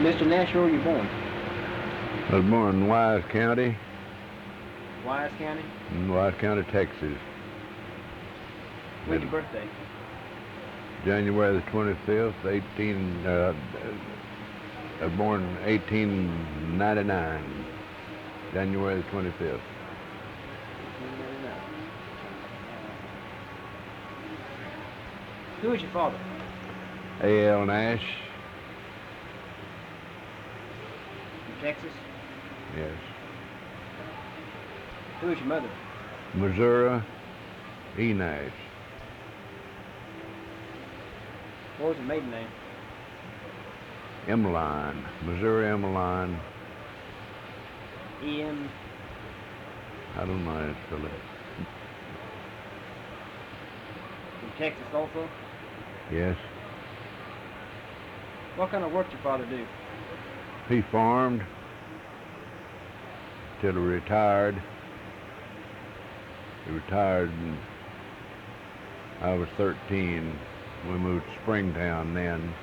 Mr. Nash, where were you born? I was born in Wise County, Wise County? Texas. When's your birthday? January the 25th, I was born in 1899, January the 25th. 1899. Who is your father? A.L. Nash, From Texas? yes. Who is your mother? Missouri, E. Nash. What was her maiden name? Emmeline, Missouri Emmeline. E.M. I don't know how to spell it. From Texas also? Yes. What kind of work did your father do? He farmed till he retired. He retired when I was 13. We moved to Springtown then.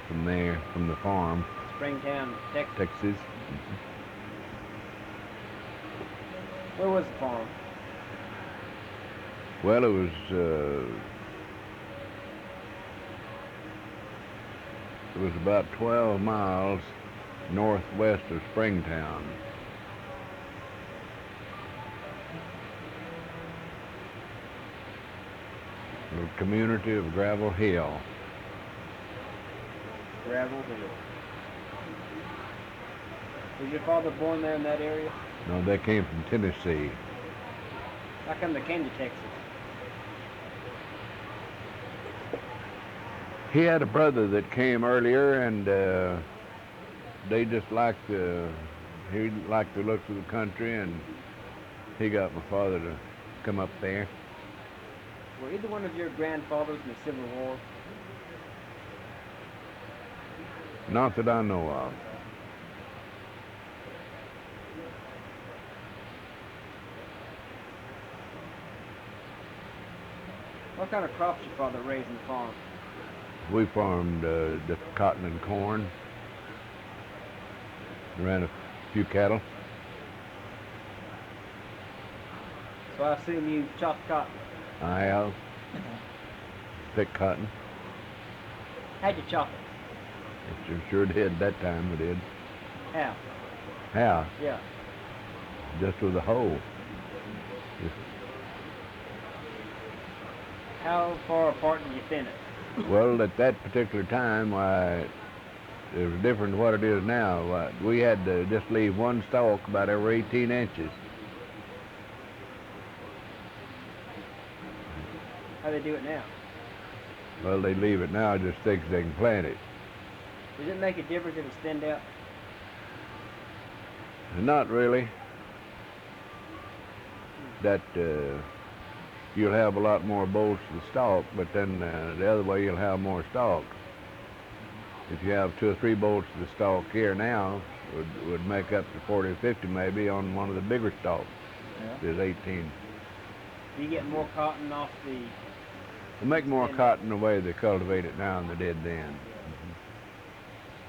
From there, from the farm. Springtown, Texas. Texas. Where was the farm? Well, it was about 12 miles northwest of Springtown. The community of Gravel Hill. Gravel Hill. Was your father born there in that area? No, they came from Tennessee. How come they came to Texas? He had a brother that came earlier, and they just liked he liked the looks of the country, and he got my father to come up there. Were either one of your grandfathers in the Civil War? Not that I know of. What kind of crops your father raised in the farm? We farmed just cotton and corn. Ran a few cattle. So I assume you chopped cotton. I have picked cotton. How'd you chop it? It sure did that time. We did. How? How? Yeah. Just with a hoe. How far apart did you thin it? Well, at that particular time, why, it was different than what it is now. Why, we had to just leave one stalk about every 18 inches. How do they do it now? Well, they leave it now just thick as they can plant it. Does it make a difference if it's thinned out? Not really. That you'll have a lot more bolts to the stalk, but then the other way you'll have more stalk. If you have 2 or 3 bolts to the stalk here now, would make up to 40 or 50 maybe on one of the bigger stalks. Yeah. There's 18. Do you get more cotton off the... They make more cotton the way they cultivate it now than they did then.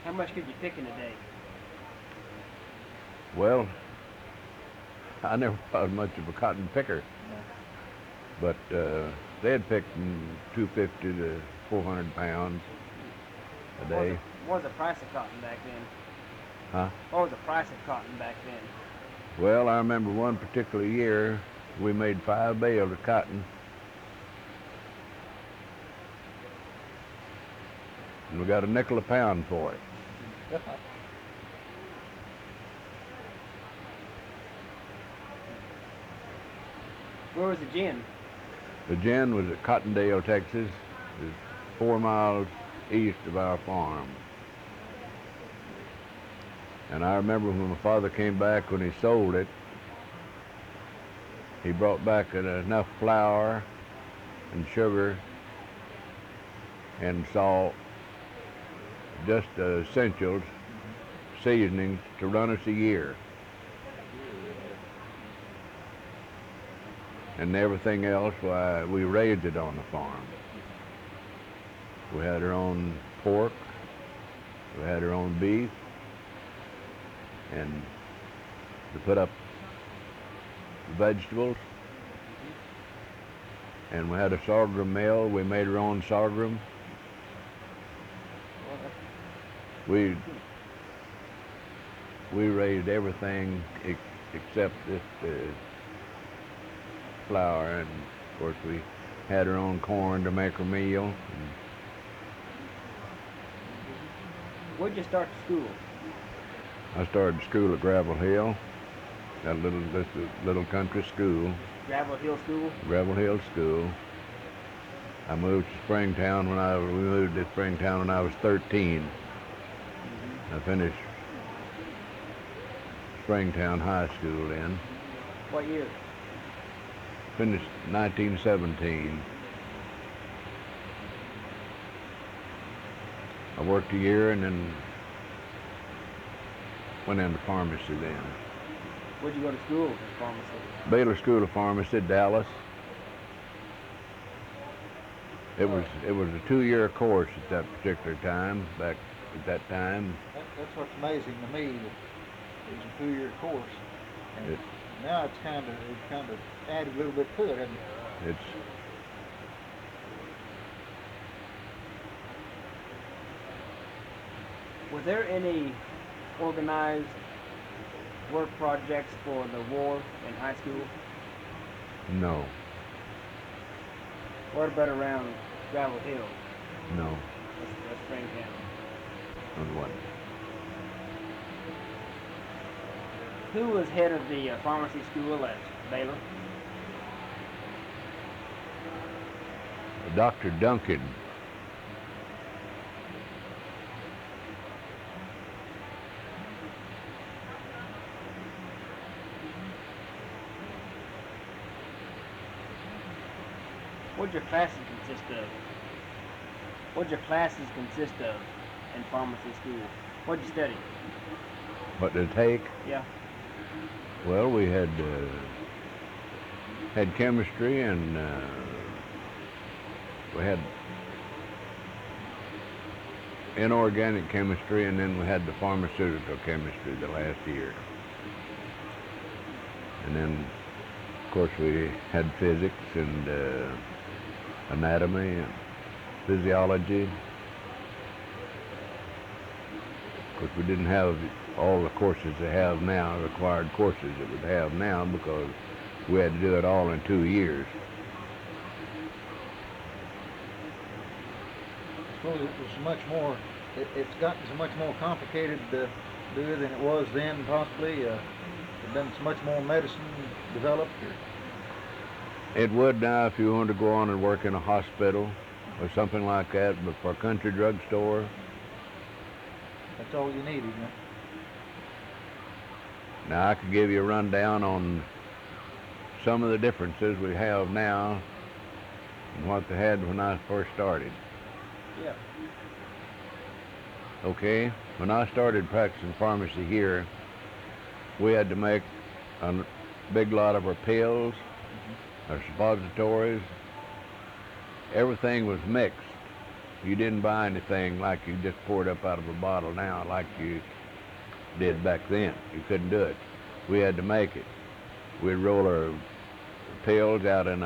How much could you pick in a day? Well, I never was much of a cotton picker, but they'd pick from 250 to 400 pounds a day. What was the price of cotton back then? Huh? What was the price of cotton back then? Well, I remember one particular year we made 5 bales of cotton. And we got a nickel a pound for it. Where was the gin? The gin was at Cottondale, Texas. It's 4 miles east of our farm. And I remember when my father came back when he sold it, he brought back enough flour and sugar and salt, just essentials, seasonings to run us a year. And everything else, why, we raised it on the farm. We had our own pork, We had our own beef, and to put up vegetables. And we had a sorghum mill. We made our own sorghum. We raised everything except this flour, and of course we had our own corn to make our meal. Where'd you start school? I started school at Gravel Hill, this little country school. Gravel Hill School? Gravel Hill School. I moved to Springtown we moved to Springtown when I was 13. I finished Springtown High School then. What year? Finished 1917. I worked a year and then went into pharmacy then. Where'd you go to school in pharmacy? Baylor School of Pharmacy, Dallas. It was a 2-year course at that particular time, back at that time. That's what's amazing to me. It was a 2-year course. And now it's kind of added a little bit to it, hasn't it? Were there any organized work projects for the war in high school? No. What about around Gravel Hill? No. That's Springtown. On what? Who was head of the pharmacy school at Baylor? Dr. Duncan. What'd your classes consist of in pharmacy school? What'd you study? What did it take? Yeah. Well, we had chemistry, and we had inorganic chemistry, and then we had the pharmaceutical chemistry the last year. And then, of course, we had physics and anatomy and physiology. Of course, we didn't have all the courses they have now, required courses that we have now, because we had to do it all in 2 years. I suppose it was much more, it's gotten so much more complicated to do than it was then, possibly. There's been so much more medicine developed. It would now if you wanted to go on and work in a hospital or something like that, but for a country drugstore, That's all you need, isn't it? now I could give you a rundown on some of the differences we have now and what they had when I first started. Yeah. Okay, when I started practicing pharmacy here, we had to make a big lot of our pills, our suppositories. Everything was mixed. You didn't buy anything like you just poured up out of a bottle now like you did back then. You couldn't do it. We had to make it. We'd roll our pills out in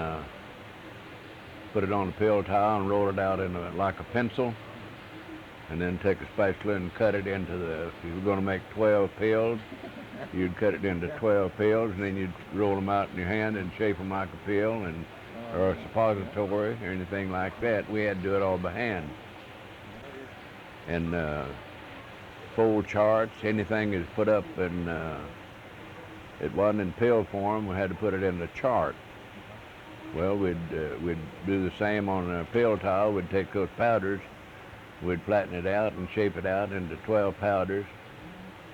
put it on a pill towel and roll it out in like a pencil, and then take a spatula and cut it into if you were going to make 12 pills, you'd cut it into 12 pills, and then you'd roll them out in your hand and shape them like a pill or a suppository or anything like that. We had to do it all by hand. And fold charts, anything is put up in, it wasn't in pill form, we had to put it in the chart. Well, we'd do the same on a pill towel. We'd take those powders, we'd flatten it out and shape it out into 12 powders.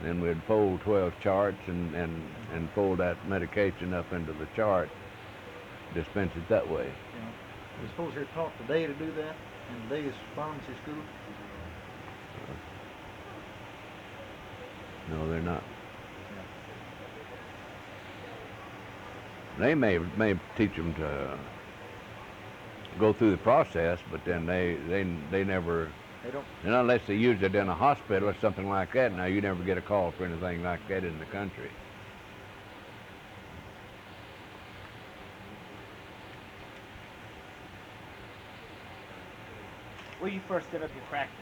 Then we'd fold 12 charts and fold that medication up into the chart, dispense it that way. Yeah. I suppose you're taught today to do that in today's pharmacy school? No, they're not. They may teach them to go through the process, but then they never They don't. And unless they use it in a hospital or something like that, now you never get a call for anything like that in the country. Where you first set up your practice?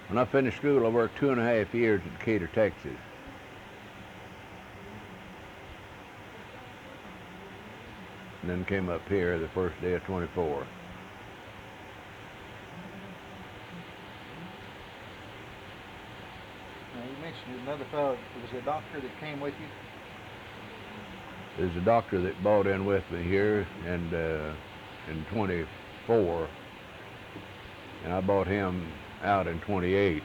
When I finished school, I worked 2.5 years in Decatur, Texas. And then came up here the first day of 24. Now you mentioned another fellow. It was a doctor that came with you. There's a doctor that bought in with me here and in 24, and I bought him out in 28.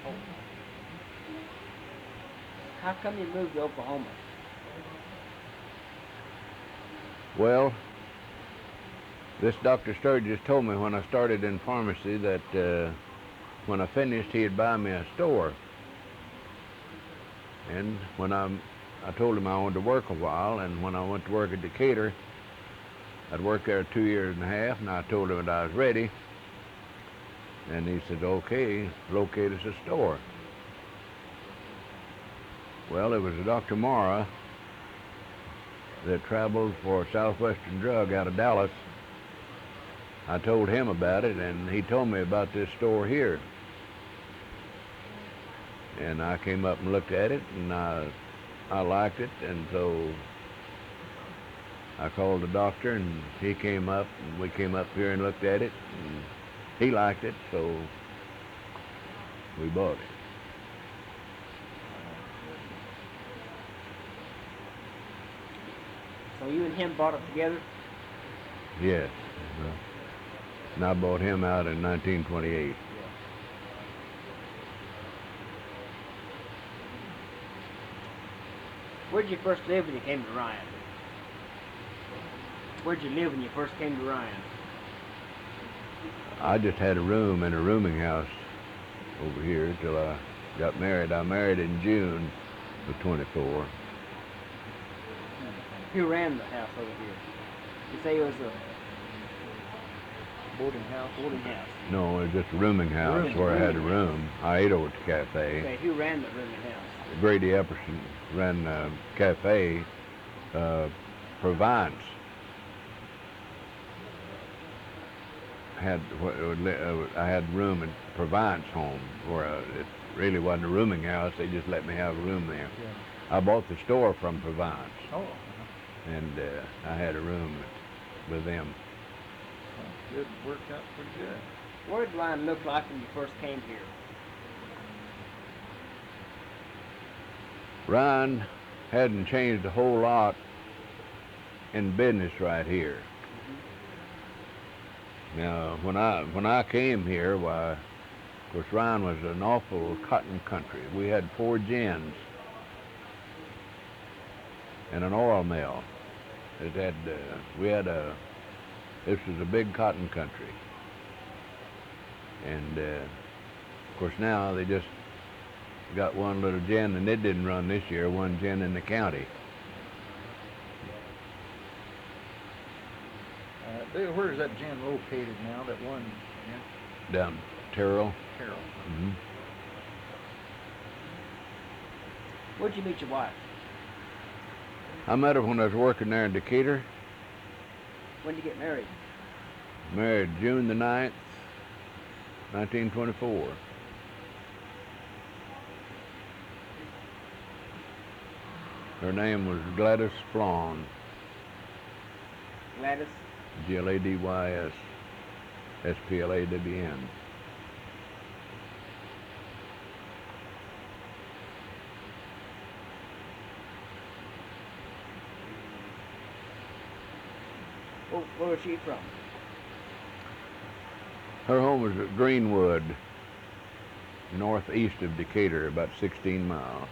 How come you moved to Oklahoma? Well, this Dr. Sturgis told me when I started in pharmacy that when I finished, he'd buy me a store. And when I told him I wanted to work a while, and when I went to work at Decatur, I'd worked there 2.5 years, and I told him that I was ready. And he said, okay, locate us a store. Well, it was a Dr. Mara that traveled for Southwestern Drug out of Dallas. I told him about it, and he told me about this store here. And I came up and looked at it, and I liked it, and so I called the doctor, and he came up, and we came up here and looked at it, and he liked it, so we bought it. So you and him bought it together? Yes. And I bought him out in 1928. Where'd you first live when you came to Ryan? Where'd you live when you first came to Ryan? I just had a room in a rooming house over here till I got married. I married in June of 24. Who ran the house over here? You say it was a Boarding house. boarding house. No, it was just a rooming house where I had a room. I ate over at the cafe. Okay, who ran the rooming house? Grady Epperson ran the cafe, Provence. I had room at Provence home where it really wasn't a rooming house. They just let me have a room there. Yeah. I bought the store from Provence, Oh. and I had a room with them. Good. Worked out pretty good. What did Ryan look like when you first came here? Ryan hadn't changed a whole lot in business right here. Now, when I came here, why, of course, Ryan was an awful cotton country. We had 4 gins and an oil mill. This was a big cotton country. And, of course, now they just got one little gin, and it didn't run this year, 1 gin in the county. Bill, where is that gin located now? That one gin? Down Terrell. Carroll. Mm-hmm. Where'd you meet your wife? I met her when I was working there in Decatur. When did you get married? Married June the 9th, 1924. Her name was Gladys Phelan. Gladys? Gladys, Splawn. Where was she from? Her home was at Greenwood, northeast of Decatur, about 16 miles.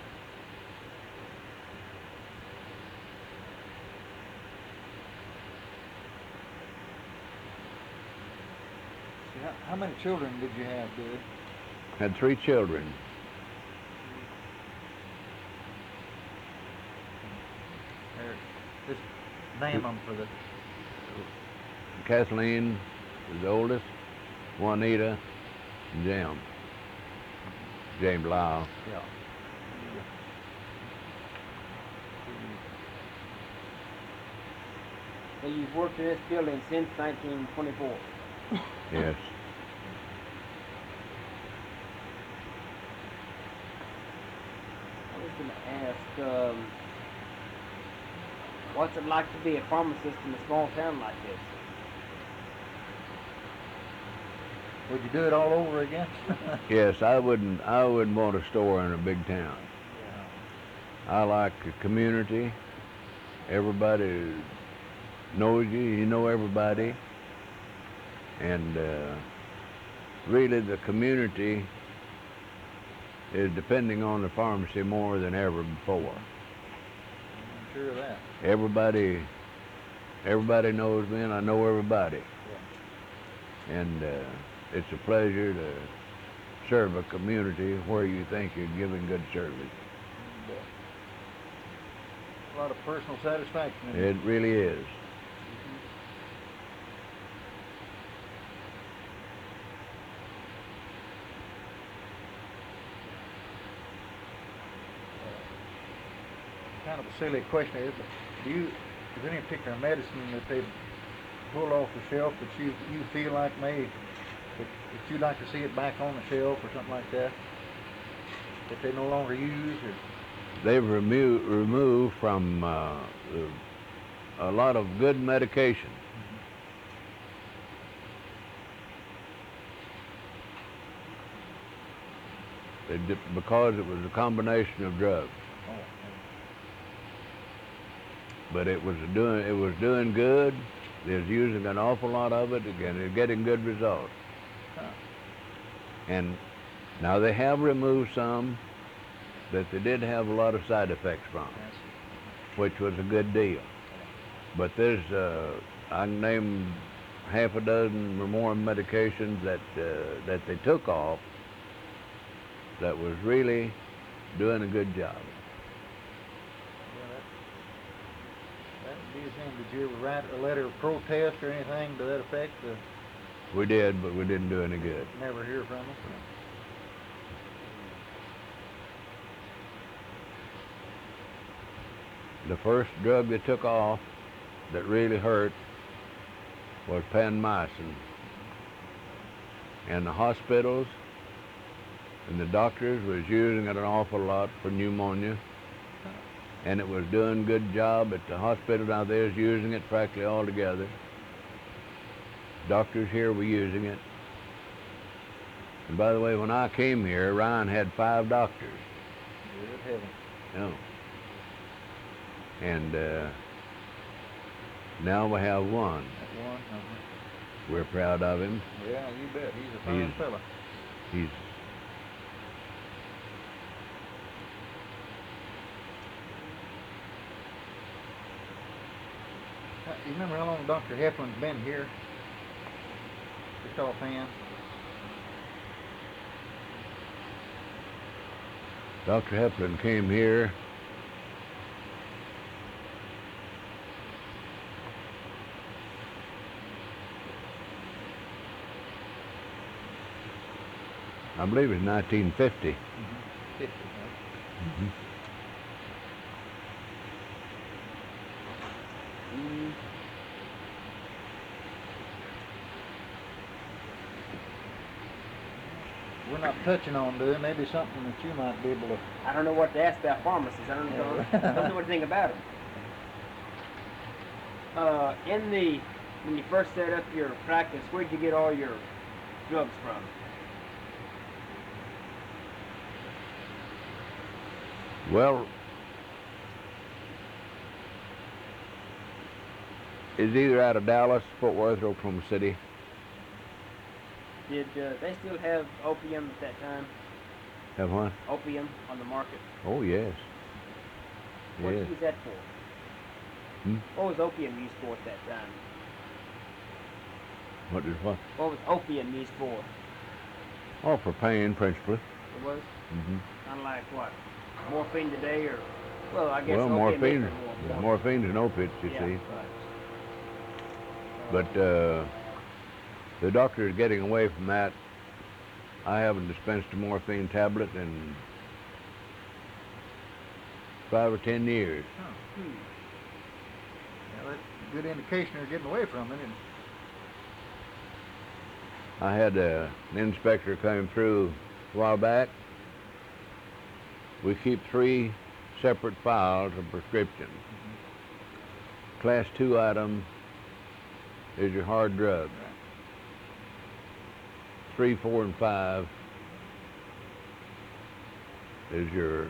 How many children did you have, Bud? Had 3 children. Just name them for the... Kathleen was the oldest, Juanita, and James Lyle. Yeah. So you've worked in this building since 1924. Yes. I was going to ask, what's it like to be a pharmacist in a small town like this? Would you do it all over again? Yes, I wouldn't want a store in a big town. I like the community. Everybody knows you. You know everybody. And really the community is depending on the pharmacy more than ever before. I'm sure of that. Everybody knows me, and I know everybody. Yeah. And it's a pleasure to serve a community where you think you're giving good service. A lot of personal satisfaction in It really is. Kind of a silly question is, but is there any particular medicine that they pull off the shelf that you feel like that you'd like to see it back on the shelf or something like that that they no longer use? Or? They've removed from a lot of good medication. Because it was a combination of drugs. Oh, But it was doing good. They was using an awful lot of it, again, they're getting good results. huh. And now they have removed some that they did have a lot of side effects from, which was a good deal. But there's, I can name half a dozen or more medications that they took off that was really doing a good job. That would be a shame. Did you ever write a letter of protest or anything to that effect? We did, but we didn't do any good. Never hear from them? The first drug they took off that really hurt was panmycin. And the hospitals and the doctors was using it an awful lot for pneumonia. And it was doing a good job at the hospital. Now there's using it practically all together. Doctors here were using it. And by the way, when I came here, Ryan had 5 doctors. Good heavens. No. And now we have 1. That one? We're proud of him. Yeah, you bet. He's a fine fella. He's You remember how long Dr. Heflin's been here? Just offhand. Dr. Phelan came here I believe it's 1950. 50, right? Mm-hmm. We're not touching on doing maybe something that you might be able to. I don't know what to ask about pharmacists. I don't know anything about them. When you first set up your practice, where'd you get all your drugs from? Well, it's either out of Dallas, Fort Worth, or Oklahoma City. Did they still have opium at that time? Have what? Opium on the market? Oh, yes. What did Yes. you use that for? Hmm? What was opium used for at that time? What is what? What was opium used for? Oh, for pain, principally. It was Mm-hmm. kind of like what? Morphine today, or well, I guess Well, opium morphine, is more. morphine's an opiate, you Yeah, see. right. But The doctor is getting away from that. I haven't dispensed a morphine tablet in 5 or 10 years. Huh. Yeah, that's a good indication you're getting away from it. Isn't it? I had an inspector come through a while back. We keep 3 separate files of prescriptions. Class 2 item is your hard drug. 3, 4, and 5 is your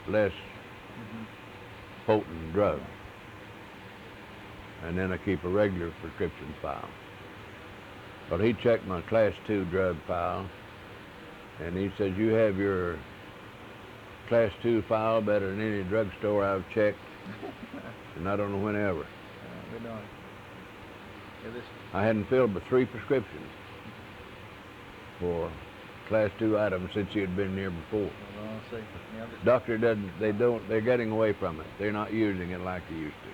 less potent drug. And then I keep a regular prescription file. But he checked my class 2 drug file, and he said, you have your class 2 file better than any drugstore I've checked, and I don't know whenever. We don't. Yeah, this, I hadn't filled but 3 prescriptions for class 2 items since he had been here before. well, I'll see. Yeah, this, Doctor doesn't, they're getting away from it. They're not using it like they used to.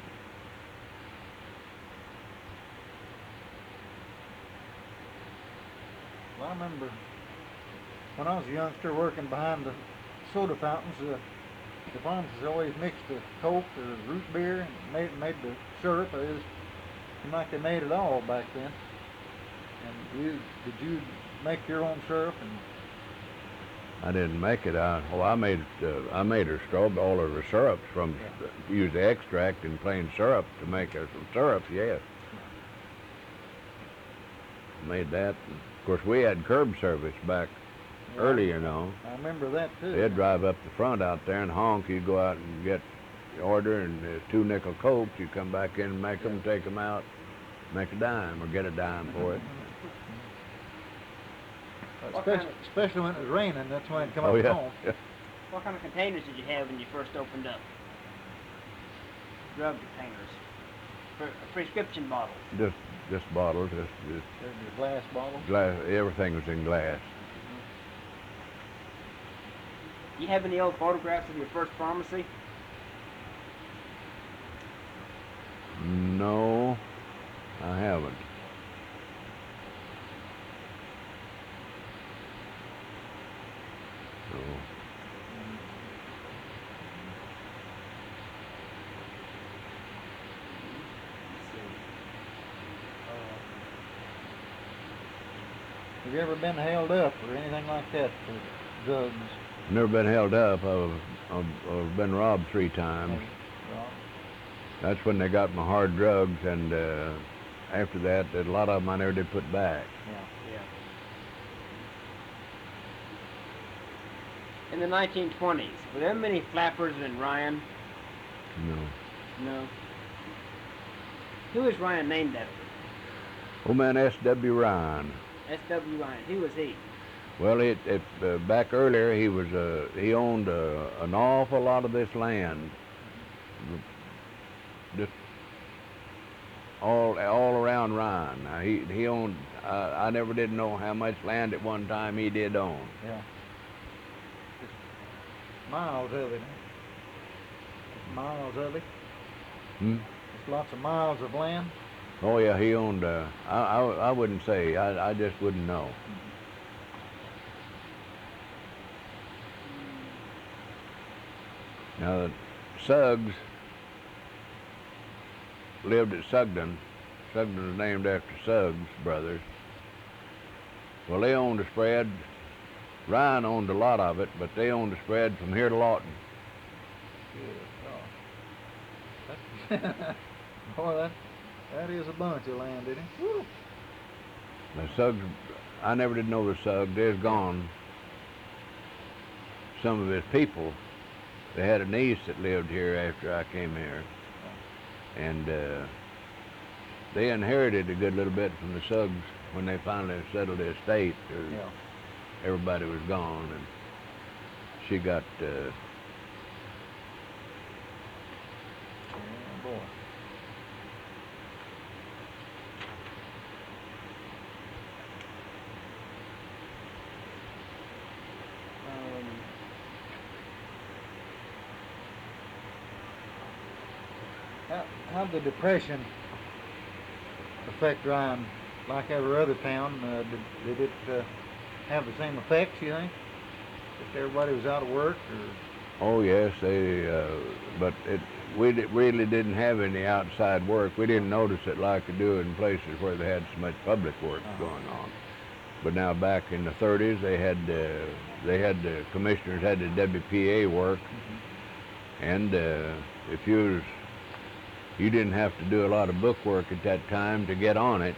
well, I remember when I was a youngster working behind the soda fountains, the pharmacists always mixed the Coke or root beer and made the syrup. It was seemed like they made it all back then. And did you make your own syrup? And I didn't make it. I made her scrub all of her syrups from, use the extract in plain syrup to make her some syrup, yes. Made that. Of course, we had curb service back early, you know. I remember that too. They'd drive up the front out there and honk. You'd go out and get your order, and 2 nickel Cokes. You'd come back in and make them, take them out, make a dime or get a dime for it. Especially when it was raining, that's when it'd come Oh, up yeah. home. Yeah. What kind of containers did you have when you first opened up? Drug containers. Prescription bottles. Just bottles, just There's your glass bottle. glass. Everything was in glass. You have any old photographs of your first pharmacy? No, I haven't. So, Have you ever been held up or anything like that for drugs? never been held up. I've been robbed 3 times. Well, That's when they got my hard drugs, and after that, a lot of them I never did put back. yeah. In the 1920s, were there many flappers in Ryan? No. No. Who is Ryan named after? Old man S.W. Ryan. S.W. Ryan. Who was he? Well, back earlier, he owned an awful lot of this land, just all around Ryan. Now, he owned. I never did know how much land at one time he did own. Yeah. Just miles of it. Miles of it. Just lots of miles of land. Oh yeah, he owned. I wouldn't say. I just wouldn't know. Now, the Suggs lived at Sugden. Sugden was named after Suggs brothers. Well, they owned a spread. Ryan owned a lot of it, but they owned a spread from here to Lawton. Good. Oh. Boy, that is a bunch of land, isn't it? Woo. The Suggs, I never did know the Suggs. They're gone. Some of his people, they had a niece that lived here after I came here. And they inherited a good little bit from the Suggs when they finally settled the estate. Yeah. Everybody was gone, and she got, Yeah, boy. How'd the Depression affect Ryan like every other town, did it have the same effects, you think? If everybody was out of work, or? Oh yes, but really didn't have any outside work. We didn't notice it like we do in places where they had so much public work going on. But now back in the 30s, they had the commissioners had the WPA work, and if you didn't have to do a lot of book work at that time to get on it.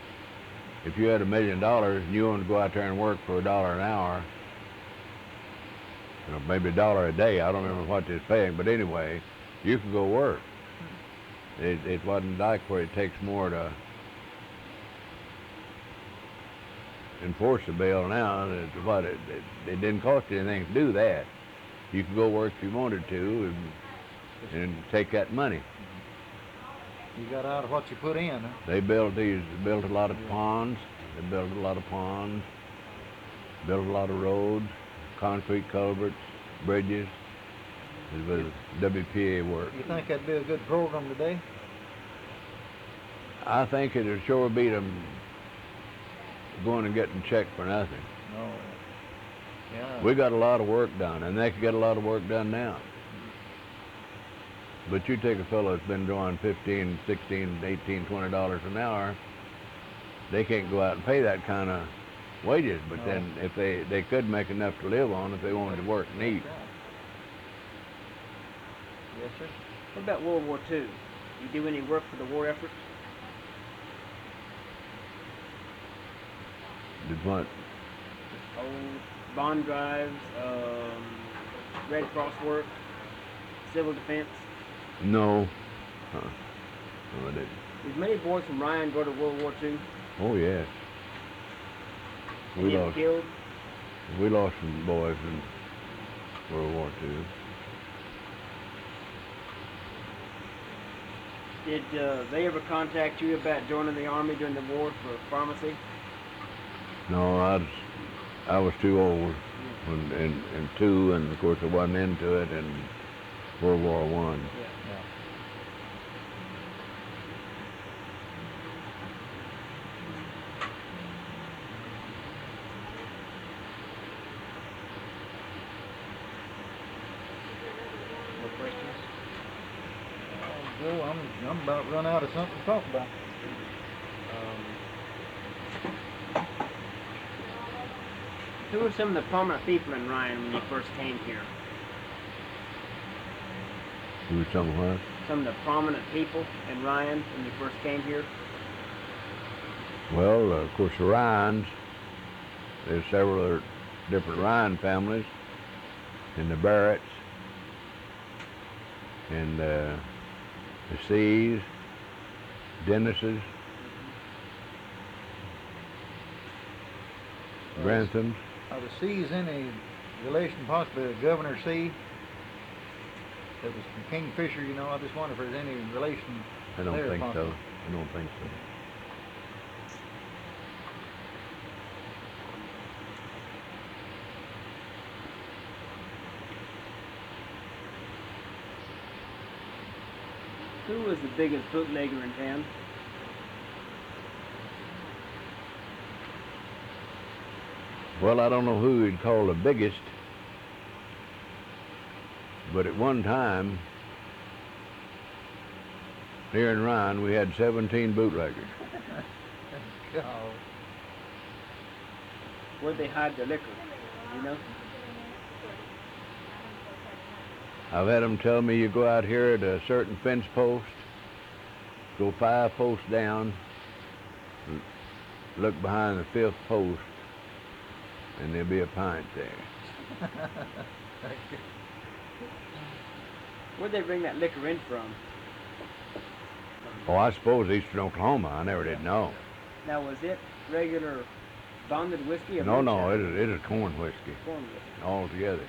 If you had $1 million and you wanted to go out there and work for $1 an hour, maybe $1 a day, I don't remember what they was paying, but anyway, you could go work. It wasn't like where it takes more to enforce the bill now. It didn't cost you anything to do that. You could go work if you wanted to and take that money. You got out of what you put in, huh? They built a lot of ponds. They built a lot of ponds, built a lot of roads, concrete culverts, bridges. It was WPA work. You think that'd be a good program today? I think it'd sure beat them going and getting checked for nothing. No. Yeah. We got a lot of work done, and they could get a lot of work done now. But you take a fellow that's been drawing $15, $16, $18, $20 an hour, they can't go out and pay that kind of wages. But then if they could make enough to live on if they wanted to work and eat. Yes, sir. What about World War II? You do any work for the war effort? Did what? Oh, bond drives, Red Cross work, civil defense. No. No, I didn't. Did many boys from Ryan go to World War II? Oh, yes. Any of them killed? We lost some boys in World War II. Did they ever contact you about joining the Army during the war for pharmacy? No, I was too old, and two, and of course I wasn't into it in World War I. Yeah. No questions? Joe, I'm about run out of something to talk about. Who were some of the prominent people in Ryan when you first came here? Who was some of what? Some of the prominent people in Ryan when you first came here? Well, of course, the Ryans. There's several different Ryan families, and the Barretts, and the C's, Dennises, Granthams. Are the C's any relation possibly to Governor C? That was from Kingfisher, you know. I just wonder if there's any relation I don't there think possibly. so. I don't think so. Who was the biggest bootlegger in town? Well, I don't know who you'd call the biggest, but at one time, here in Ryan, we had 17 bootleggers. God. Where'd they hide their liquor? You know? I've had them tell me you go out here at a certain fence post, go 5 posts down, look behind the 5th post, and there'll be a pint there. Where'd they bring that liquor in from? Oh, I suppose Eastern Oklahoma. I never did know. Now, was it regular bonded whiskey? Or No, moonshine? it is corn whiskey Corn whiskey. altogether.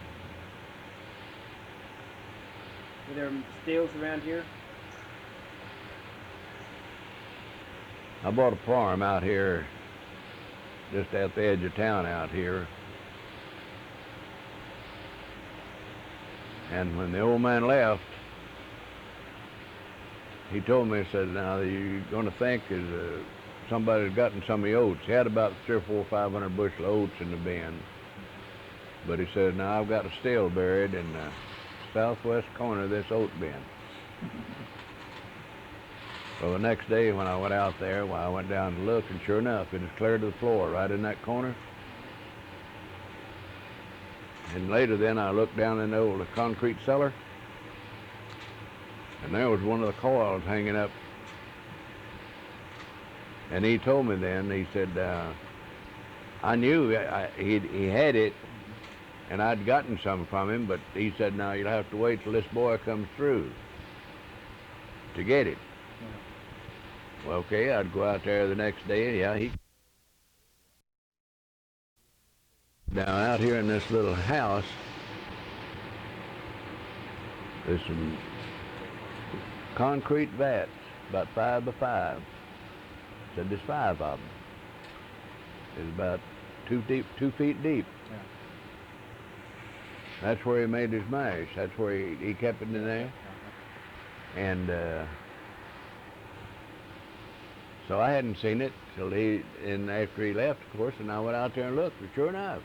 Were there stills around here? I bought a farm out here, just at the edge of town out here. And when the old man left, he told me, he said, now you're going to think is somebody had gotten some of the oats. He had about 300 or 400 or 500 bushel of oats in the bin. But he said, now I've got a still buried in the southwest corner of this oat bin. Well, the next day when I went out there, I went down to look, and sure enough, it was clear to the floor right in that corner. And later then I looked down in the old concrete cellar, and there was one of the coils hanging up. And he told me then, he said, I knew he had it, and I'd gotten some from him, but he said, now you'll have to wait till this boy comes through to get it. Well, okay, I'd go out there the next day. Yeah, he now out here in this little house, there's some concrete vats, about 5 by 5. Said there's 5 of them. It's about 2 feet deep. Yeah. That's where he made his mash. That's where he kept it in there. And so I hadn't seen it till after he left, of course, and I went out there and looked. And sure enough,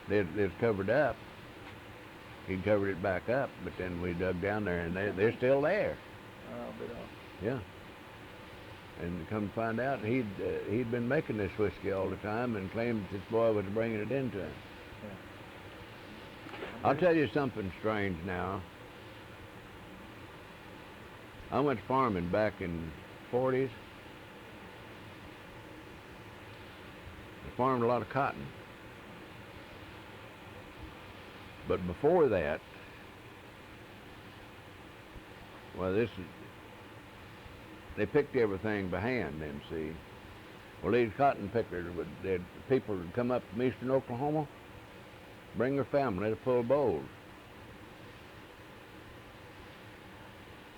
it's covered up. He covered it back up, but then we dug down there, and they're still there. Oh, but Yeah. And come to find out, he'd been making this whiskey all the time and claimed that this boy was bringing it into him. Yeah. I'll tell you something strange now. I went farming back in the 40s. I farmed a lot of cotton. But before that, well, they picked everything by hand then, see. Well, these cotton pickers, people would come up from eastern Oklahoma, bring their family to pull bowls.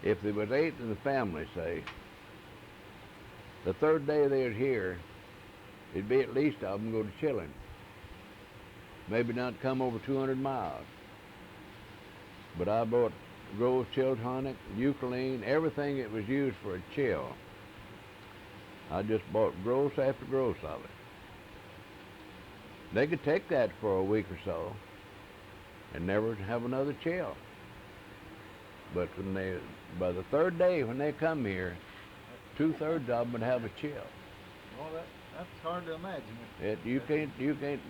If there was 8 in the family, say, the third day they was here, it'd be at least of them go to chilling. Maybe not come over 200 miles. But I bought gross chilled tonic, eucalyptus, everything that was used for a chill. I just bought gross after gross of it. They could take that for a week or so and never have another chill. But by the third day when they come here, 2/3 of them would have a chill. Well, that's hard to imagine. You can't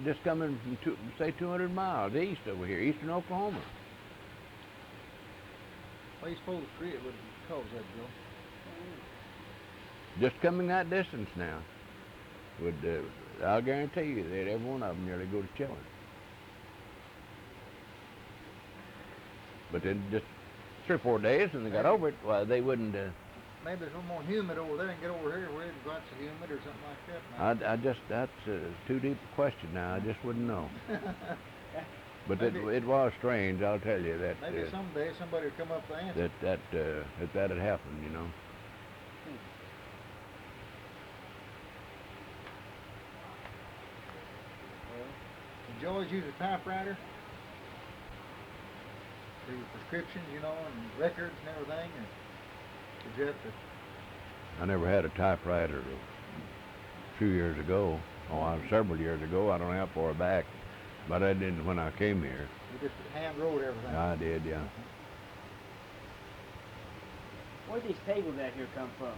just coming from say 200 miles east over here, eastern Oklahoma. What do you suppose it would cause that, Joe? Just coming that distance now would, I'll guarantee you that every one of them nearly go to chilling. But then just 3 or 4 days and they got over it, well, they wouldn't. Maybe it's a little more humid over there and get over here where it's not so humid or something like that. That's too deep a question now. I just wouldn't know. But maybe, it was strange, I'll tell you that. Maybe someday somebody will come up with the answer. That had happened, you know. Well, did you always use a typewriter for your prescriptions, you know, and records and everything? Or did you have to? I never had a typewriter a few years ago. Several years ago. I don't know how far back. But I didn't when I came here. You just hand wrote everything? I did, yeah. Where did these tables out here come from?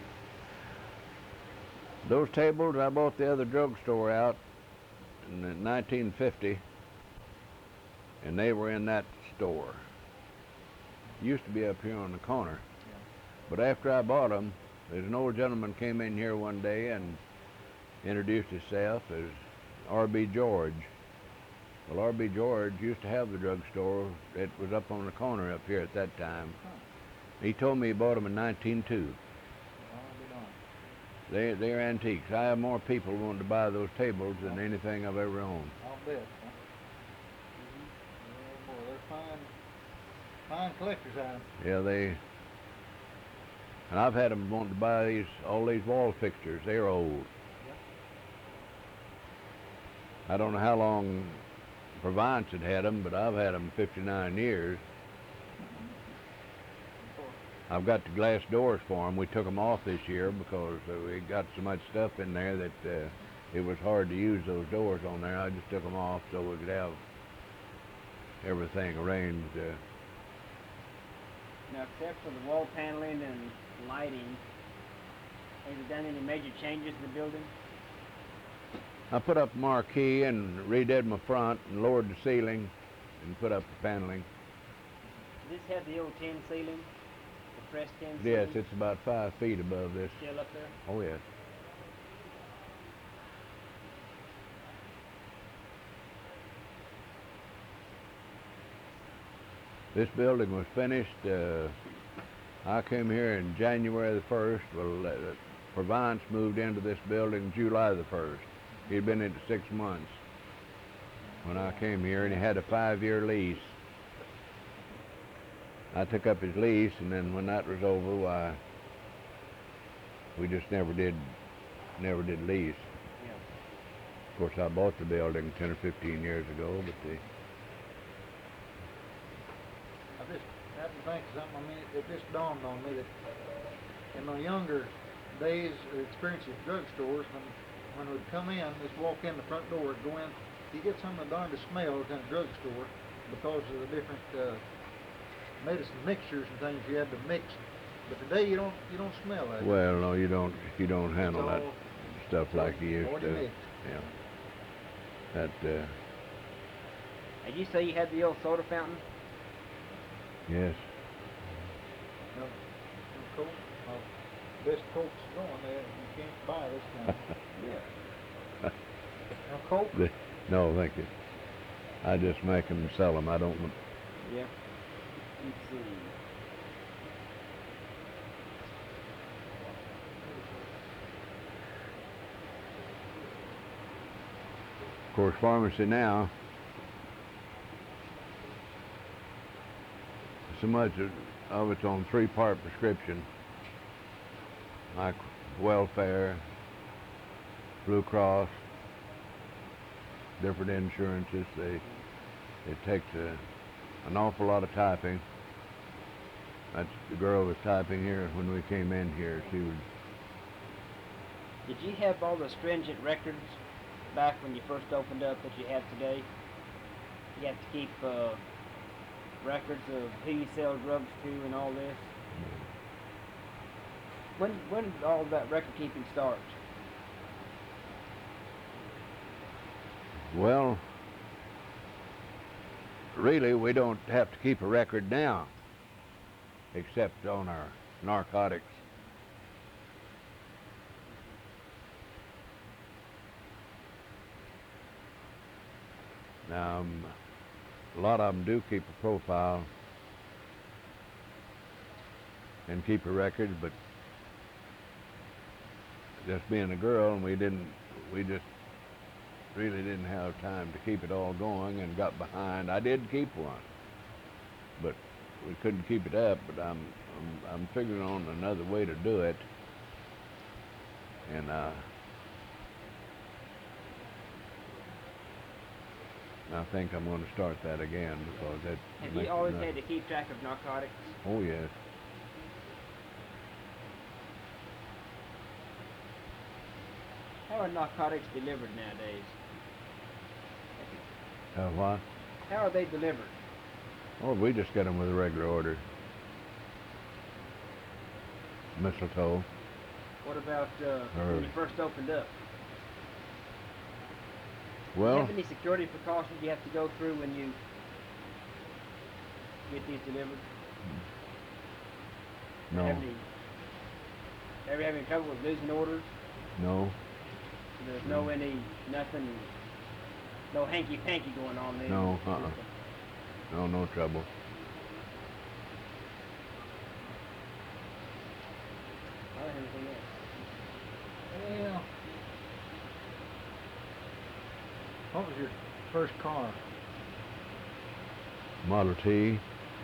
Those tables, I bought the other drugstore out in 1950, and they were in that store. Used to be up here on the corner. Yeah. But after I bought them, there's an old gentleman came in here one day and introduced himself as R.B. George. Well, R.B. George used to have the drugstore. It was up on the corner up here at that time. Huh. He told me he bought them in 1902. They're antiques. I have more people wanting to buy those tables than anything I've ever owned. I'll bet. Huh? Boy, they're fine collector's items. Yeah, and I've had them wanting to buy all these wall fixtures. They're old. Yep. I don't know how long Provence had them, but I've had them 59 years. I've got the glass doors for them. We took them off this year because we got so much stuff in there that it was hard to use those doors on there. I just took them off so we could have everything arranged. Now, except for the wall paneling and lighting, have you done any major changes to the building? I put up a marquee and redid my front and lowered the ceiling and put up the paneling. Does this have the old tin ceiling? The pressed tin ceiling? Yes, it's about 5 feet above this. Still up there? Oh, yes. This building was finished, I came here in January the 1st. Well, Provence moved into this building July the 1st. He'd been in it 6 months when I came here, and he had a 5-year lease. I took up his lease, and then when that was over, why, we just never did lease. Yeah. Of course, I bought the building 10 or 15 years ago, but I just happened to think of something. I mean, it just dawned on me that in my younger days or experience at drugstores, when we'd come in, just walk in the front door, go in, you get some of the darndest smells in a drugstore because of the different medicine mixtures and things you had to mix. But today you don't smell that. well, no, you don't handle that stuff like you used already to. mixed. Yeah. That Did you say you had the old soda fountain? yes. No Coke. Best Coke's going there. You can't buy this kind. Yeah. No Coke. No, thank you. I just make them and sell them. I don't. Yeah. Let's see. Of course, pharmacy now. So much of it's on 3-part prescription, like welfare, Blue Cross, different insurances. It takes an awful lot of typing. That's the girl was typing here when we came in here. She was. Did you have all the stringent records back when you first opened up that you have today? You have to keep records of who you sell drugs to and all this. When did all that record keeping start? Well, really, we don't have to keep a record now, except on our narcotics. Now, a lot of them do keep a profile and keep a record, but just being a girl, and we just really didn't have time to keep it all going and got behind. I did keep one, but we couldn't keep it up. But I'm figuring on another way to do it, and I think I'm going to start that again because that. Have you always had to keep track of narcotics? Oh yes. How are narcotics delivered nowadays? What? How are they delivered? Oh, we just get them with a regular order. Mistletoe. What about when you first opened up? Do you Well, have any security precautions you have to go through when you get these delivered? no, Ever have any trouble with losing orders? no, There's nothing, no hanky-panky going on there. No, no trouble. I don't have anything else. Yeah. What was your first car? Model T.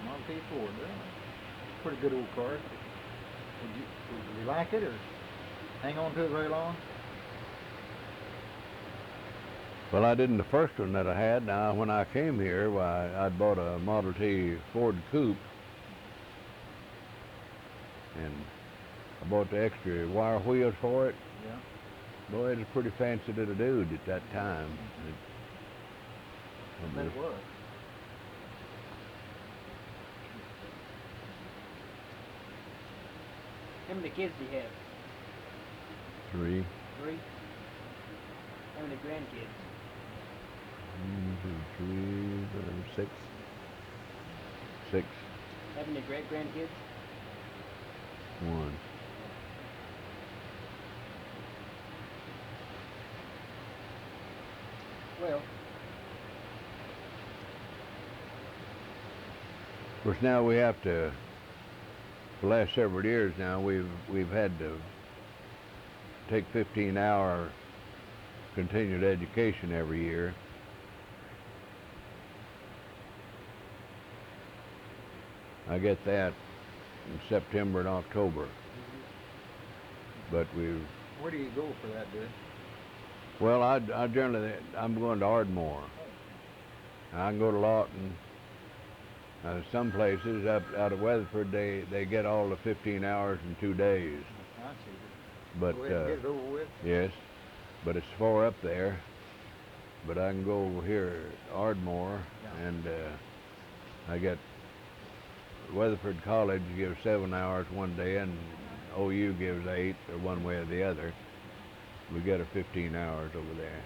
Model T Ford. Yeah. Pretty good old car. Did you like it or hang on to it very long? Well, I didn't the first one that I had. Now, when I came here, why, I'd bought a Model T Ford Coupe, and I bought the extra wire wheels for it. Yeah. Boy, it was a pretty fancy little dude at that time. I bet it was. How many kids do you have? 3. 3? How many grandkids? 1, 2, 3, 6. 6. How many great-grandkids? 1. Well, Of course, now we have to. For the last several years now, we've had to take 15-hour continued education every year. I get that in September and October. But Where do you go for that, dude? well, I generally, I'm going to Ardmore. I can go to Lawton. Some places out of Weatherford, they get all the 15 hours in 2 days. I see. But Go ahead and get it over with. yes, but it's far up there. But I can go over here at Ardmore, Yeah. and I get Weatherford College gives 7 hours one day, and OU gives 8, or one way or the other. We get a 15 hours over there.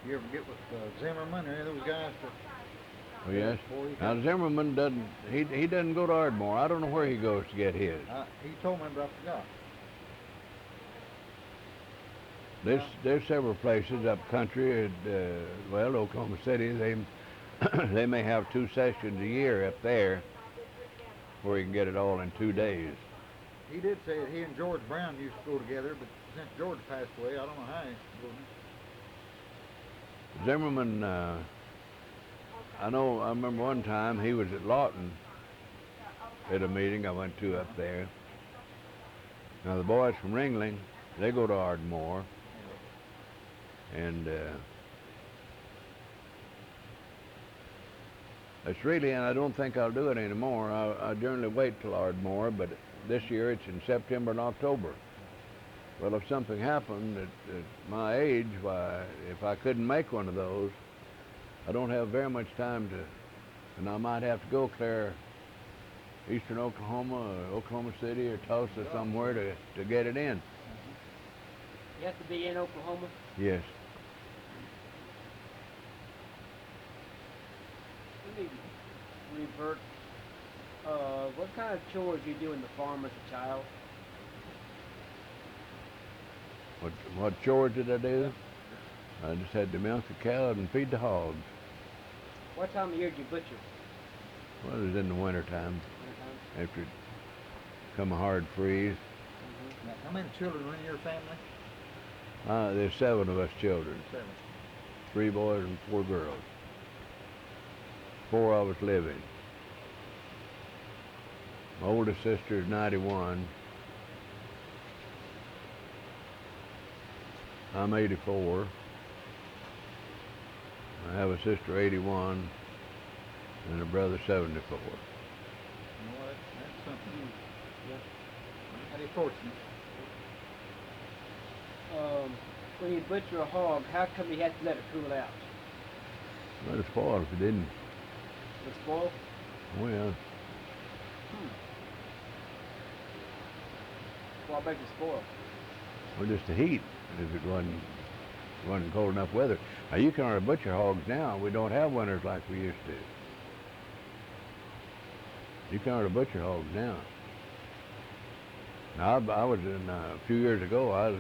You ever get with Zimmerman or any of those guys? Oh yes. Boy, he Now Zimmerman doesn't. He doesn't go to Ardmore. I don't know where he goes to get his. he told me, but I forgot. There's several places up country. Well, Oklahoma City, they may have 2 sessions a year up there, where you can get it all in 2 days. He did say that he and George Brown used to go together, but since George passed away, I don't know how he's going. Zimmerman, I remember one time he was at Lawton at a meeting I went to up there. Now the boys from Ringling, they go to Ardmore, and it's really, and I don't think I'll do it anymore. I generally wait till Ardmore, but this year it's in September and October. Well, if something happened at my age, why, if I couldn't make one of those, I don't have very much time to, and I might have to go clear eastern Oklahoma, or Oklahoma City, or Tulsa, somewhere to get it in. you have to be in Oklahoma. Yes. Let me revert. What kind of chores you do in the farm as a child? What chores did I do? I just had to milk the cow and feed the hogs. What time of year did you butcher? Well, it was in the wintertime, Wintertime? after it come a hard freeze. Now, how many children are in your family? There's 7 of us children, 7. 3 boys and 4 girls. 4 of us living. My oldest sister is 91. I'm 84. I have a sister 81 and a brother 74. You know what? That's something. Yeah. How fortunate. When you butcher a hog, how come you have to let it cool out? Let it spoil if it didn't. It spoil? Oh yeah. Why make it spoil? Well, just the heat. If it wasn't cold enough weather. Now you can already butcher hogs now. We don't have winters like we used to. You can already butcher hogs now. Now I was in a few years ago. I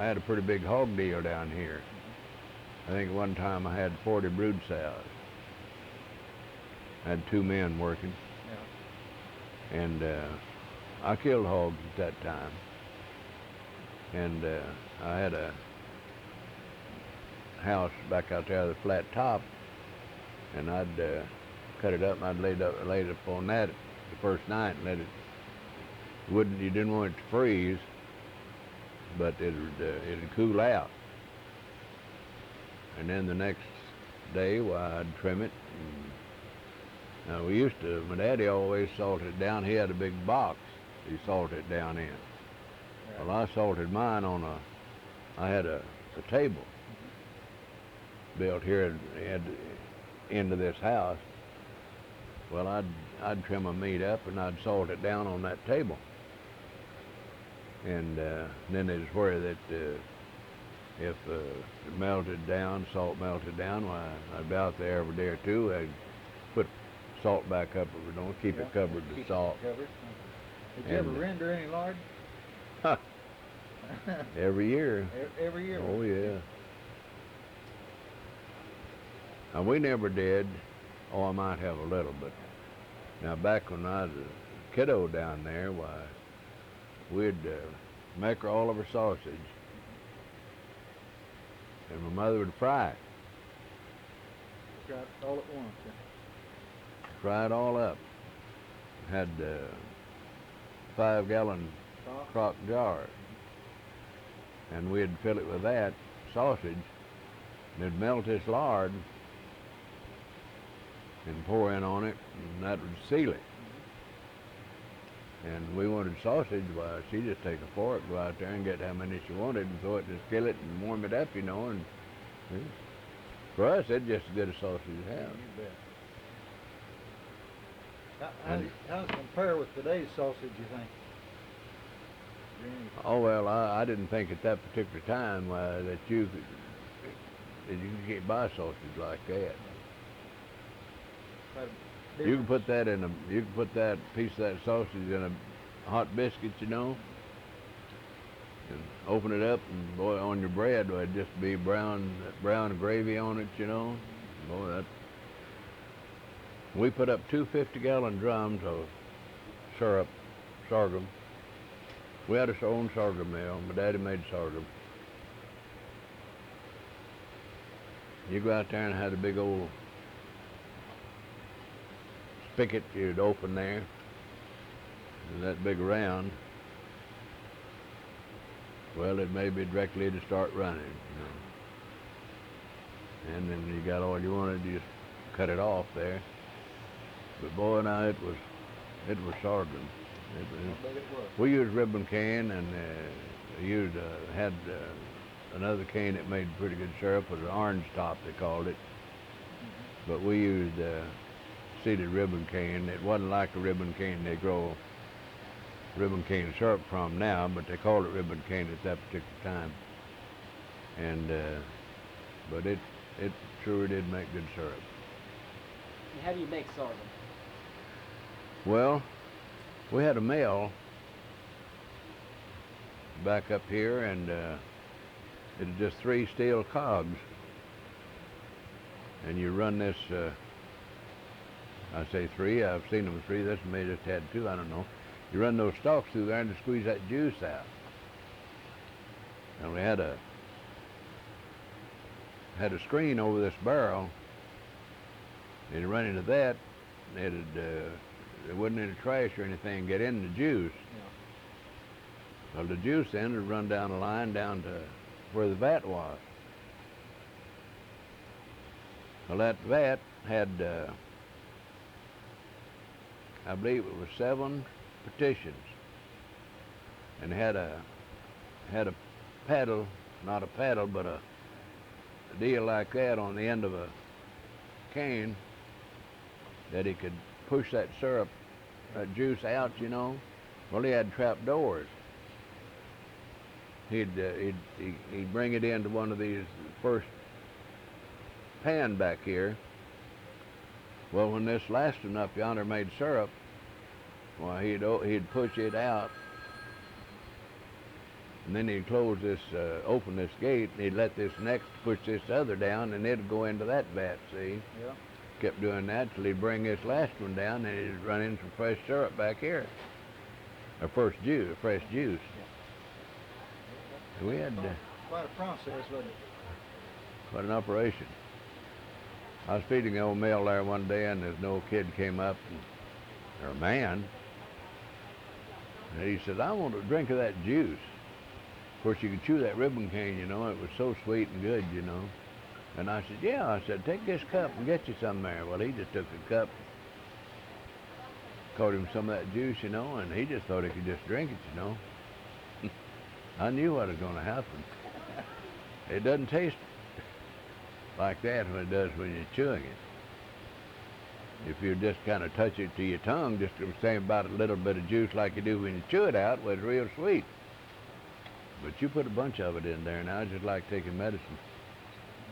had a pretty big hog deal down here. I think one time I had 40 brood sows. I had 2 men working, Yeah. and I killed hogs at that time. And I had a house back out there with a flat top, and I'd cut it up and I'd laid it up on that the first night and let it. You didn't want it to freeze, but it'd cool out. And then the next day, well, I'd trim it Now we used to, my daddy always salted it down. He had a big box he salted it down in. Right. Well, I salted mine I had a table built here at the end of this house. Well, I'd trim my meat up and I'd salt it down on that table. And then it's where that if it melted down, salt melted down, why I'd be out there every day or two. I'd put salt back up, or don't keep it covered with salt. Covered. Did you ever And, render any lard? Every year. Every year. Oh yeah. Now we never did. Oh, I might have a little, but now back when I was a kiddo down there, why we'd make all of our sausage, and my mother would fry it. Got it all at once. Fry it all up. Had 5-gallon crock jars, and we'd fill it with that sausage, and it'd melt this lard and pour in on it, and that would seal it. And we wanted sausage, why she'd just take a fork, go out there and get how many she wanted and throw it in the skillet and warm it up, you know, and for us, it's just as good a sausage as have. You bet. How does it compare with today's sausage, you think? Oh, well, I didn't think at that particular time that you could buy sausage like that. You can put that piece of that sausage in a hot biscuit, you know, and open it up, and boy, on your bread, it'd just be brown gravy on it, you know. Boy, we put up 2 50-gallon drums of syrup, sorghum. We had our own sorghum mill. My daddy made sorghum. You go out there and had a big old spigot you'd open there, and that big round. Well, it may be directly to start running, you know. And then you got all you wanted, you just cut it off there. But boy, now it was sorghum. We used ribbon cane, and had another cane that made pretty good syrup with an orange top, they called it. But we used seeded ribbon cane. It wasn't like a ribbon cane they grow ribbon cane syrup from now, but they called it ribbon cane at that particular time. And but it sure did make good syrup. And how do you make sorghum? Well, we had a mill back up here, and it was just 3 steel cogs, and you run this. I say 3. I've seen them 3. This may just had 2. I don't know. You run those stalks through there and to squeeze that juice out. And we had a screen over this barrel, and you run into that, and there wasn't any trash or anything get in the juice. Yeah. Well, the juice then would run down the line down to where the vat was. Well, that vat had, I believe it was 7 partitions, and had a paddle, not a paddle, but a deal like that on the end of a cane that he could push that syrup, that juice out, you know. Well, he had trap doors. He'd bring it into one of these first pan back here. Well, when this last one up yonder made syrup, well, he'd push it out, and then he'd close this, open this gate, and he'd let this next push this other down, and it'd go into that vat, see? Yeah. Kept doing that till he'd bring this last one down, and he'd run in some fresh syrup back here. Or fresh juice. Yeah. We had... quite a process, wasn't it? Quite an operation. I was feeding the old mill there one day, and this old kid came up, or a man, and he said, "I want a drink of that juice." Of course, you could chew that ribbon cane, you know. It was so sweet and good, you know. And I said, "Yeah." I said, "Take this cup and get you some there." Well, he just took the cup, caught him some of that juice, you know, and he just thought he could just drink it, you know. I knew what was going to happen. It doesn't taste like that when it does when you're chewing it. If you just kind of touch it to your tongue, just the same about a little bit of juice like you do when you chew it out, well, it's real sweet. But you put a bunch of it in there now, it's just like taking medicine.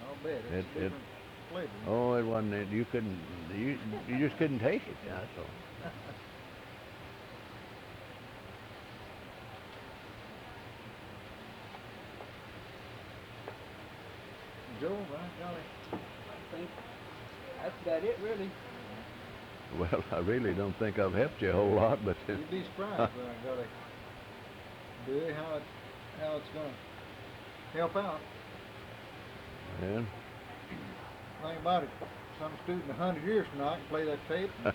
I'll bet. It's a different flavor. Oh, it wasn't. You couldn't. You just couldn't take it. That's all. Joe, by golly. I think that's about it, really. Well, I really don't think I've helped you a whole lot, but You'd be surprised, by golly. Dewey, how it's gonna help out. yeah. Think about it. Some student 100 years from now can play that tape and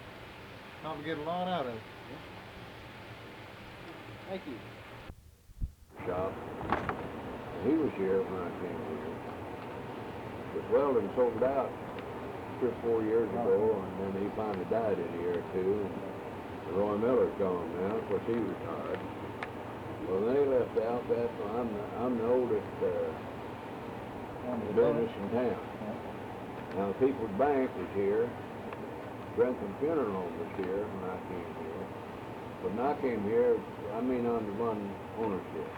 probably get a lot out of it. Thank you. Shop. He was here when I came here. But Weldon sold out 3 or 4 years ago, and then he finally died in a year or two. And Roy Miller's gone now. Of course, he retired. Well, they left out that I'm the oldest business in town. Now, the People's Bank was here. Grantham Funeral Home was here when I came here. But when I came here, I mean under one ownership.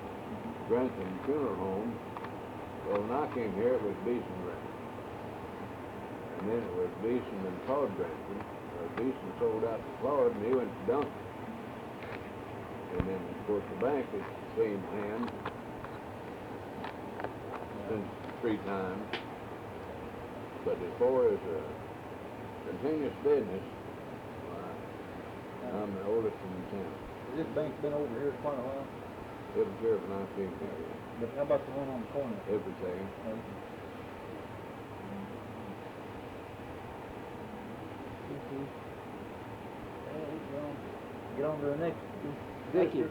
Grantham Funeral Home, well, when I came here, it was Beeson Grantham. And then it was Beeson and Todd Grantham. Beeson sold out to Todd, and he went to Duncan. And then, of course, the bank has same hand since 3 times. But as far as continuous business, I'm the oldest in the town. This bank's been over here quite a while. It was here when I came here. But how about the one on the corner? Everything. Get on to the next. Thank you.